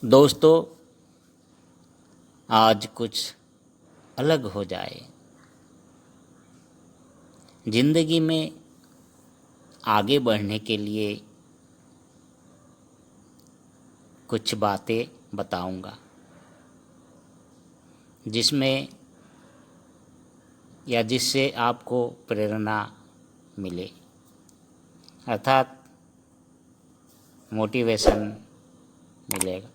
दोस्तों, आज कुछ अलग हो जाए। ज़िंदगी में आगे बढ़ने के लिए कुछ बातें बताऊंगा, जिसमें या जिससे आपको प्रेरणा मिले, अर्थात मोटिवेशन मिलेगा।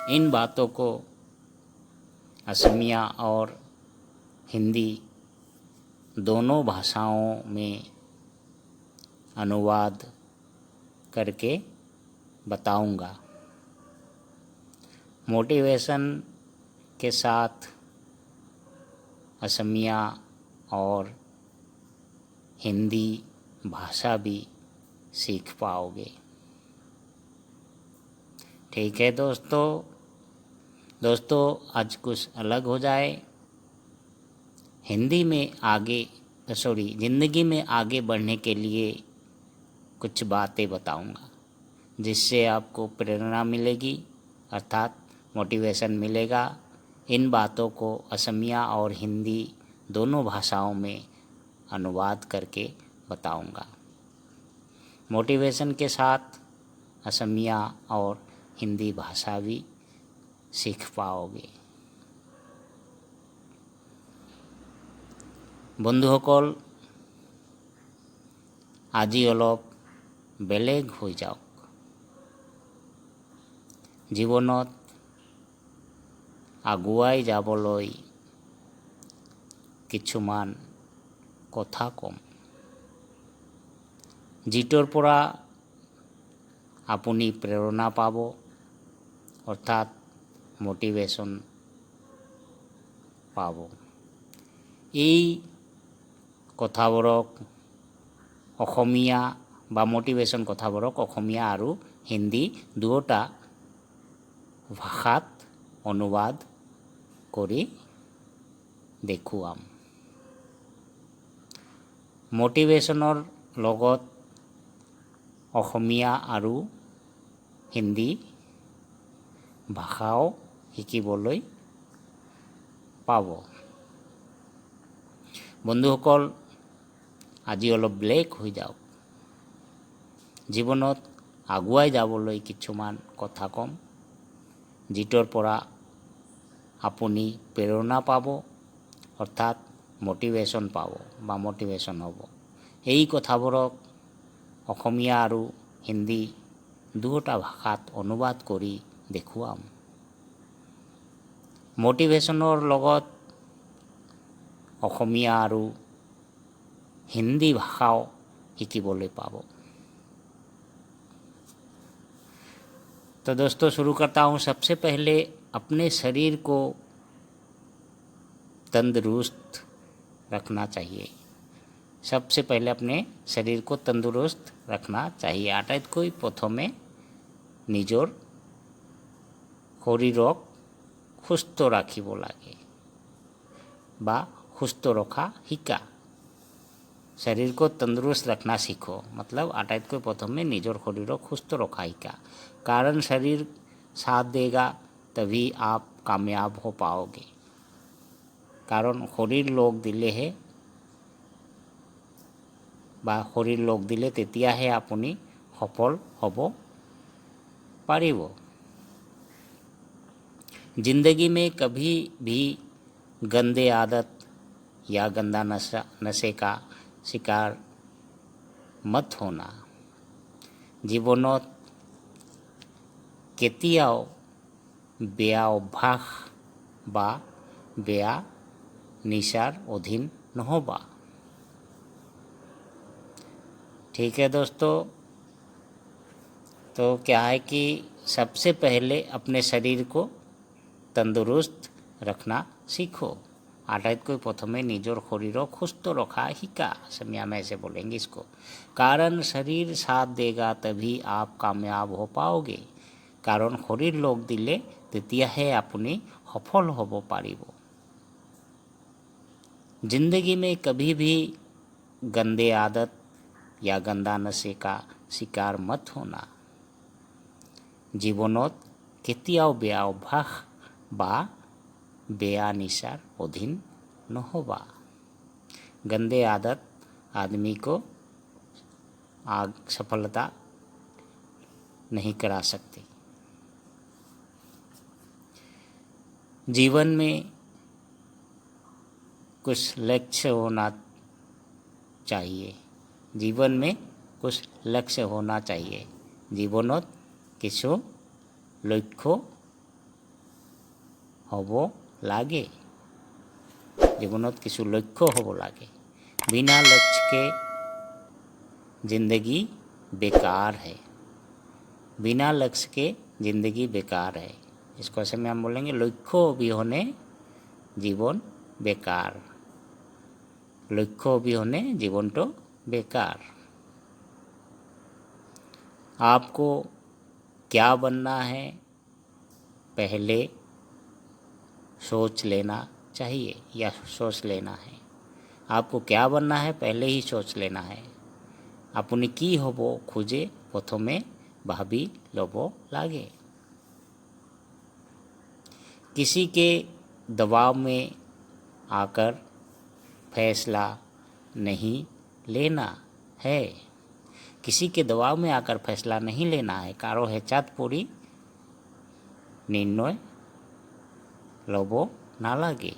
इन बातों को असमिया और हिंदी दोनों भाषाओं में अनुवाद करके बताऊंगा। मोटिवेशन के साथ असमिया और हिंदी भाषा भी सीख पाओगे। ठीक है दोस्तों, आज कुछ अलग हो जाए। ज़िंदगी में आगे बढ़ने के लिए कुछ बातें बताऊंगा, जिससे आपको प्रेरणा मिलेगी, अर्थात मोटिवेशन मिलेगा। इन बातों को असमिया और हिंदी दोनों भाषाओं में अनुवाद करके बताऊंगा। मोटिवेशन के साथ असमिया और हिंदी भाषा भी सीख पाओगे। বন্ধুসকল, আজি অলপ বেলেগ হৈ যাওক। জীৱনত আগুৱাই যাবলৈ কিছুমান কথা কম, যিটোৰ পৰা আপুনি প্ৰেৰণা পাব, অৰ্থাৎ মোটিভেশ্যন পাব। এই কথাবোৰক অসমীয়া বা মোটিভেশ্যন কথাবোৰক অসমীয়া আৰু হিন্দী দুয়োটা ভাষাত অনুবাদ কৰি দেখুৱাম। মোটিভেশ্যনৰ লগত অসমীয়া আৰু হিন্দী ভাষাও শিকিবলৈ পাব। বন্ধুসকল, আজি অলপ ব্লেক হৈ যাওক। জীৱনত আগুৱাই যাবলৈ কিছুমান কথা কম, যিটোৰ পৰা আপুনি প্ৰেৰণা পাব, অৰ্থাৎ মোটিভেশ্যন পাব বা মোটিভেশ্যন হ'ব। এই কথাবোৰক অসমীয়া আৰু হিন্দী দুয়োটা ভাষাত অনুবাদ কৰি দেখুৱাম। মোটিভেশ্যনৰ লগত অসমীয়া আৰু हिंदी भाषाओं শিকিবলৈ পাব। तो दोस्तों, शुरू करता हूँ। सबसे पहले अपने शरीर को तंदुरुस्त रखना चाहिए। सबसे पहले अपने शरीर को तंदुरुस्त रखना चाहिए। आटाइतকৈ प्रथमे निजर शरीरक सुस्थ राखिब लागे बा सुस्थ रखा शिका। शरीर को तंदुरुस्त रखना सीखो, मतलब आटाइतকৈ प्रथमे निजर शरीरक सुस्थ रखा शिका। कारण शरीर साथ देगा तभी आप कामयाब हो पाओगे। कारण शरीर लग दिलेहे बा शरीर लग दिले तेतियाहे आपुनी सफल हब पारिब। जिंदगी में कभी भी गंदे आदत या गंदा नशे का शिकार मत होना। জীৱনত কেতিয়াও বেয়া অভ্যাস বা বেয়া निशार अधीन নহবা। ठीक है दोस्तों, तो क्या है कि सबसे पहले अपने शरीर को तंदुरुस्त रखना सीखो। आटाइतকৈ प्रथमे निजर शरीरक सुस्थ रखा शिका। असमिया में ऐसे बोलेंगे इसको। कारण शरीर साथ देगा तभी आप कामयाब हो पाओगे। कारण शरीर लग दिले तेतियाहे आपुनी सफल हब पारिब। जिंदगी में कभी भी गंदे आदत या गंदा नशे का शिकार मत होना। জীৱনত কেতিয়াও বেয়া অভ্যাস বা বেয়া নিচাৰ অধীন নহবা। गंदे आदत आदमी को सफलता नहीं करा सकती। जीवन में कुछ लक्ष्य होना चाहिए। जीवन में कुछ लक्ष्य होना चाहिए। जीवनत কিছু লক্ষ্য হ'ব লাগে। जीवनत কিছু लक्ष्य হ'ব লাগে। बिना लक्ष्य के जिंदगी बेकार है। बिना लक्ष्य के जिंदगी बेकार है। इसको ऐसे में हम बोलेंगे लक्ष्य अबिहने जीवन बेकार। लक्ष्य अबिहने जीवन तो बेकार। आपको क्या बनना है पहले सोच लेना चाहिए या सोच लेना है। आपको क्या बनना है पहले ही सोच लेना है। अपनी की होबो खोजे प्रथमे भाभी लोबो लागे। किसी के दबाव में आकर फैसला नहीं लेना है। किसी के दबाव में आकर फैसला नहीं लेना है। कारो हेचात पूरी निर्णय लोबो ना लगे।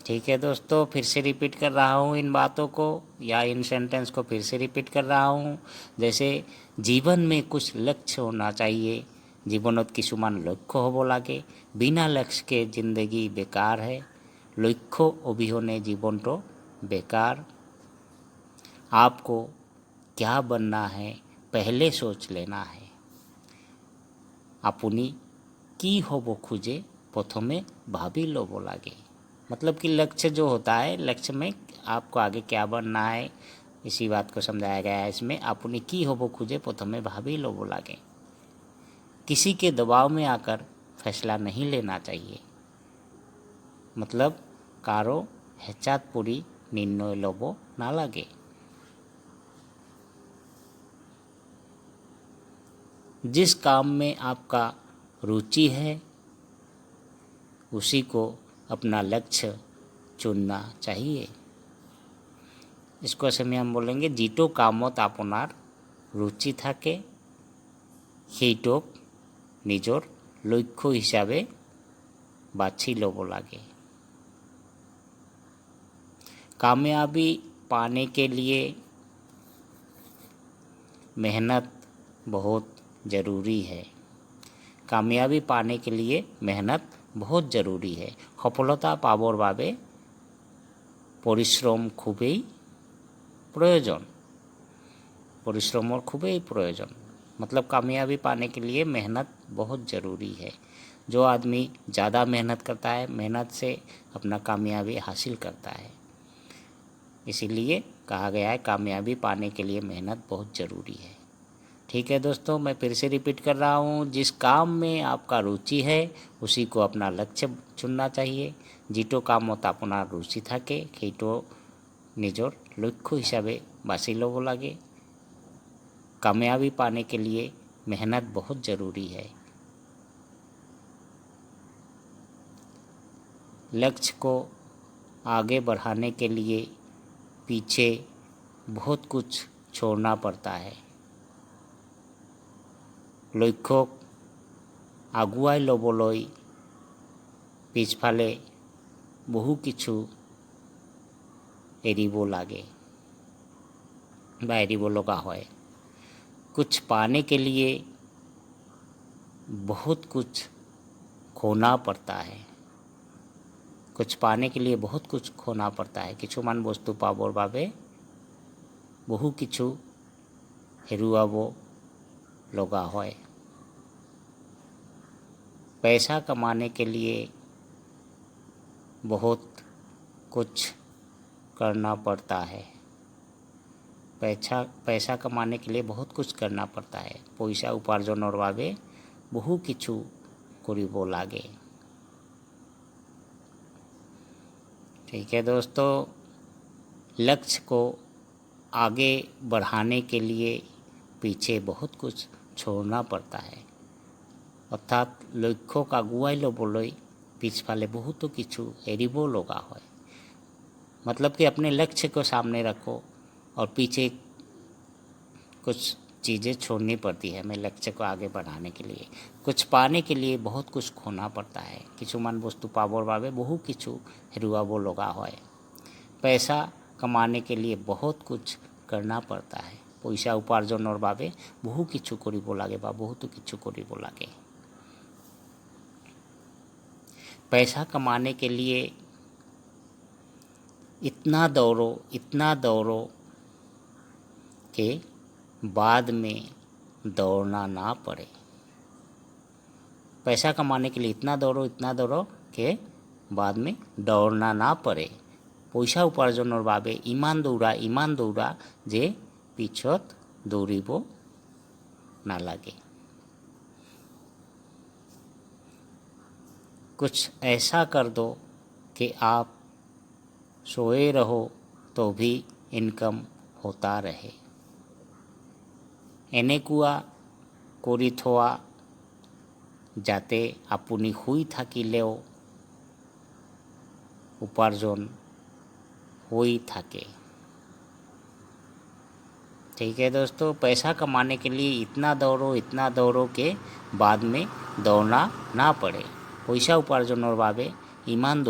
ठीक है दोस्तों, फिर से रिपीट कर रहा हूँ इन बातों को या इन सेंटेंस को फिर से रिपीट कर रहा हूँ। जैसे जीवन में कुछ लक्ष्य होना चाहिए। जीवनत किछुमान लक्ष्य होबो लागे। बिना लक्ष्य के जिंदगी बेकार है। लक्ष्य अबिहने जीवन तो बेकार। आपको क्या बनना है पहले सोच लेना है। अपनी की होबो खोजे प्रथमे भाभी लोबो लागे। मतलब कि लक्ष्य जो होता है, लक्ष्य में आपको आगे क्या बनना है इसी बात को समझाया गया है इसमें। अपनी की होबो खोजे प्रथमे भाभी लोबो लागे। किसी के दबाव में आकर फैसला नहीं लेना चाहिए। मतलब कारो हेचात पूरी निर्णय लोबो ना लागे। जिस काम में आपका रुचि है उसी को अपना लक्ष्य चुनना चाहिए। इसको ऐसे में हम बोलेंगे जितो कामत आपनार रुचि थाके সেইটোক निजर लक्ष्य हिसाबे बाछी लोबो लागे। कामयाबी पाने के लिए मेहनत बहुत ज़रूरी है। कामयाबी पाने के लिए मेहनत बहुत ज़रूरी है। सफलता पाबर बारे परिश्रम खूबी प्रयोजन। परिश्रमर खूबी प्रयोजन। मतलब कामयाबी पाने के लिए मेहनत बहुत ज़रूरी है। जो आदमी ज़्यादा मेहनत करता है, मेहनत से अपना कामयाबी हासिल करता है। इसीलिए कहा गया है कामयाबी पाने के लिए मेहनत बहुत ज़रूरी है। ठीक है दोस्तों, मैं फिर से रिपीट कर रहा हूँ। जिस काम में आपका रुचि है उसी को अपना लक्ष्य चुनना चाहिए। जितो कामत आपनार रुचि थाके সেইটো निजर लक्ष्य हिसाबे बाछी लोबो लागे। कामयाबी पाने के लिए मेहनत बहुत ज़रूरी है। लक्ष्य को आगे बढ़ाने के लिए पीछे बहुत कुछ छोड़ना पड़ता है। लक्ष्यक आगुवाई लबोलै पिछफाले बहु किछु एरिब लागे बा एरिब लगा है। कुछ पाने के लिए बहुत कुछ खोना पड़ता है। कुछ पाने के लिए बहुत कुछ खोना पड़ता है। किछुमान बस्तु पाबर बारे बहु किछु हेरुआब लगा है। पैसा कमाने के लिए बहुत कुछ करना पड़ता है। पैसा कमाने के लिए बहुत कुछ करना पड़ता है। पैसा उपार्जनर बारे बहु किछु करिब लागे। ठीक है दोस्तों, लक्ष्य को आगे बढ़ाने के लिए पीछे बहुत कुछ छोड़ना पड़ता है। अर्थात लक्ष्य का गुआइलो बोलोई पिछफाले बहुत किछु एरिबो लगा है। मतलब कि अपने लक्ष्य को सामने रखो और पीछे कुछ चीज़ें छोड़नी पड़ती है हमें लक्ष्य को आगे बढ़ाने के लिए। कुछ पाने के लिए बहुत कुछ खोना पड़ता है। किछुमान वस्तु पाबर बाबे बहु किछु हेरुआबो लगा है। पैसा कमाने के लिए बहुत कुछ करना पड़ता है। पैसा उपार्जनर बाबे बहु किछु करिब लागे बा बहुत किछु करिब लागे। पैसा कमाने के लिए इतना दौड़ो कि बाद में दौड़ना ना पड़े। पैसा कमाने के लिए इतना दौड़ो कि बाद में दौड़ना ना पड़े। पैसा उपार्जनर बाबे इमान दौड़ा जे पिछत दौड़िब ना लागे। कुछ ऐसा कर दो कि आप सोए रहो तो भी इनकम होता रहे। এনেকুৱা কৰি থোৱা যাতে আপুনি শুই থাকিলেও उपार्जन हुई থাকে। ठीक है दोस्तों, पैसा कमाने के लिए इतना दौड़ो कि बाद में दौड़ना ना पड़े। पैसा उपार्जनर बाबे इमान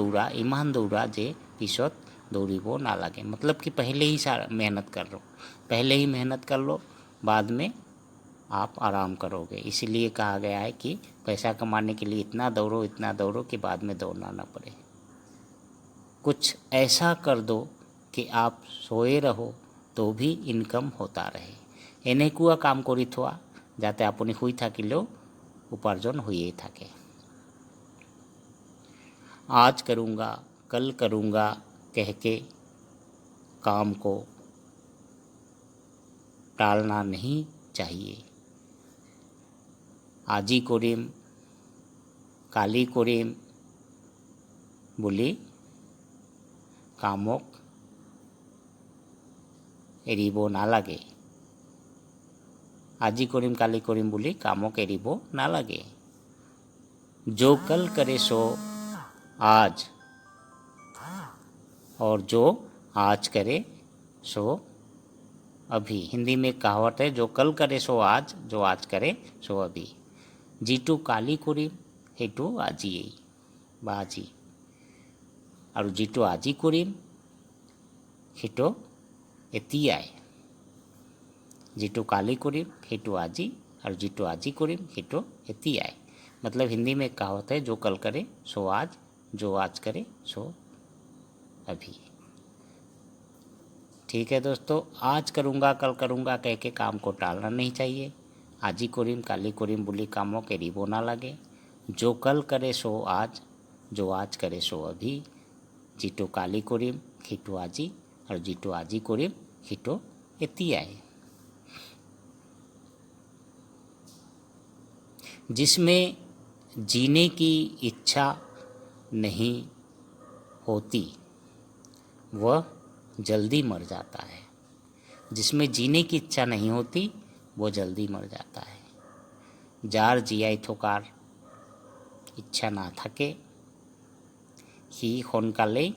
दौड़ा जे पिछत दौड़िब ना लागे। मतलब कि पहले ही मेहनत कर लो बाद में आप आराम करोगे। इसीलिए कहा गया है कि पैसा कमाने के लिए इतना दौड़ो कि बाद में दौड़ना ना पड़े। कुछ ऐसा कर दो कि आप सोए रहो तो भी इनकम होता रहे। এনেকুৱা काम কৰি থোৱা যাতে আপুনি শুই থাকিলেও उपार्जन हुए থাকে। आज करूँगा कल करूँगा कह के काम को टालना नहीं चाहिए। আজি করিম কালি করিম বুলি কামক এৰিব নালাগে। আজি করিম কালি করিম বুলি কামক এৰিব নালাগে। जो कल करे सो आज और जो आज करे सो अभी। हिंदी में कहावत है, जो कल करे सो आज, जो आज करे सो अभी। जिटू काली करिम हेटू आजिए बाजी और जिटू आजी करिम हेटो एतियाय। जिटू काली करिम हेटू आजी और जिटू आजी करिम हेटो एतियाय। मतलब हिंदी में कहावत है, जो कल करे सो आज, जो आज करे सो अभी। ठीक है दोस्तों, आज करूँगा कल करूँगा कह के काम को टालना नहीं चाहिए। আজি করিম কালি করিম বুলি কামক এৰিব নালাগে। जो कल करे सो आज, जो आज करे सो अभी। जिटो काली करिम हिटो আজি और जिटो आजी करिम हिटो एतियाय। जिसमें जीने की इच्छा नहीं होती वह जल्दी मर जाता है। जिसमें जीने की इच्छा नहीं होती वो जल्दी मर जाता है। जार जियाई थकार इच्छा ना থাকে সি সোনকালেই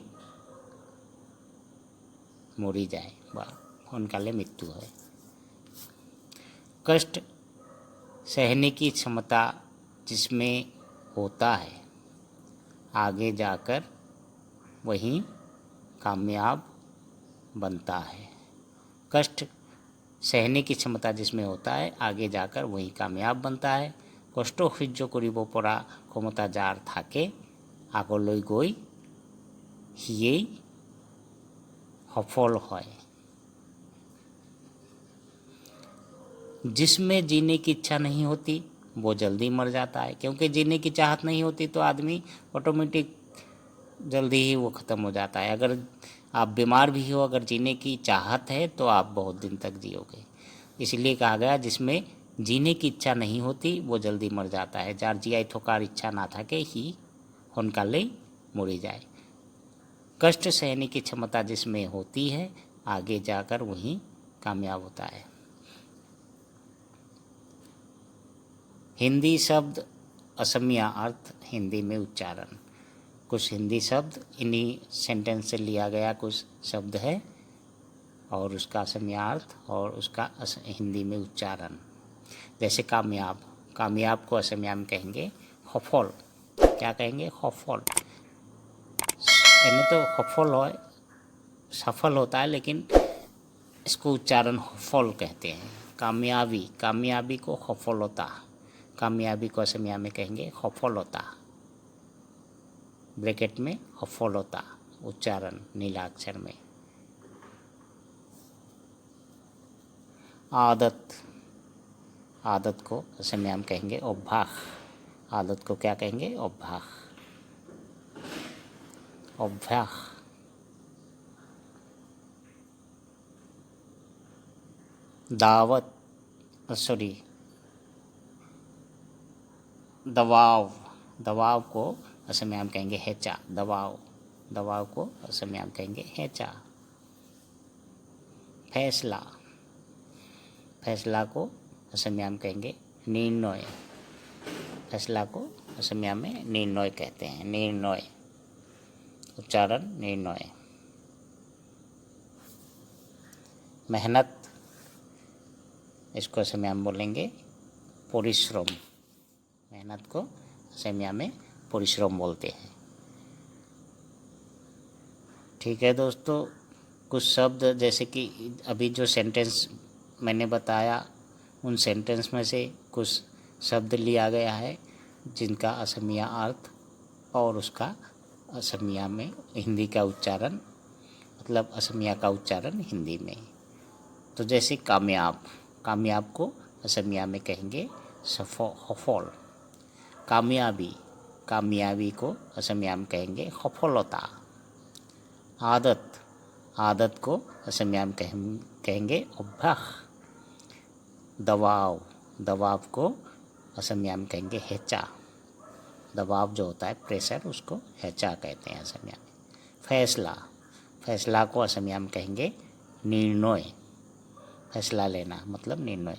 মরি যায় বা সোনকালে মৃত্যু হয়। कष्ट सहने की क्षमता जिसमें होता है आगे जाकर वही कामयाब बनता है। कष्ट सहने की क्षमता जिसमें होता है आगे जाकर वही कामयाब बनता है। कष्ट सह्य करिब পৰা क्षमता जार থাকে আগলৈ গৈ সিয়েই सफल হয়। जिसमें जीने की इच्छा नहीं होती वो जल्दी मर जाता है। क्योंकि जीने की चाहत नहीं होती तो आदमी ऑटोमेटिक जल्दी ही वो ख़त्म हो जाता है। अगर आप बीमार भी हो, अगर जीने की चाहत है तो आप बहुत दिन तक जियोगे। इसलिए कहा गया, जिसमें जीने की इच्छा नहीं होती वो जल्दी मर जाता है। जार जियाई थोकार इच्छा ना থাকে ही সোনকালেই मरी जाए। कष्ट सहने की क्षमता जिसमें होती है आगे जाकर वही कामयाब होता है। हिंदी शब्द असमिया अर्थ हिंदी में उच्चारण। कुछ हिंदी शब्द इन्हीं सेंटेंस से लिया गया कुछ शब्द है और उसका असमिया अर्थ और उसका हिंदी में उच्चारण। जैसे कामयाब, कामयाब को असमिया में कहेंगे सफल। क्या कहेंगे? सफल। यानी तो सफल हो, सफल होता है, लेकिन इसको उच्चारण सफल कहते हैं। कामयाबी, कामयाबी को सफलता, कामयाबी को असमिया में कहेंगे सफलता। ब्रैकेट में सफलता उच्चारण नीला अक्षर में। आदत, आदत को असमिया में कहेंगे अभ्यास। आदत को क्या कहेंगे? अभ्यास, अभ्यास। दावत, सॉरी, दबाव, दबाव को असमिया में कहेंगे हेचा। दबाव, दबाव को असमिया में कहेंगे हेचा। फैसला, फैसला को असमिया में कहेंगे निर्णय। फैसला को असमिया में निर्णय कहते हैं। निर्णय उच्चारण निर्णय। मेहनत, इसको असमिया में बोलेंगे परिश्रम। मेहनत को असमिया में परिश्रम बोलते हैं। ठीक है दोस्तों, कुछ शब्द जैसे कि अभी जो सेंटेंस मैंने बताया उन सेंटेंस में से कुछ शब्द लिया गया है जिनका असमिया अर्थ और उसका असमिया में हिंदी का उच्चारण, मतलब असमिया का उच्चारण हिंदी में। तो जैसे कामयाब, कामयाब को असमिया में कहेंगे सफल। कामयाबी, कामयाबी को असमिया में कहेंगे सफलता। आदत, आदत को असमिया में कहेंगे अभ्यास। दबाव, दबाव को असमिया में कहेंगे हेचा। दबाव जो होता है प्रेशर, उसको हेचा कहते हैं असमिया में। फैसला, फैसला को असमिया में कहेंगे निर्णय। फैसला लेना मतलब निर्णय।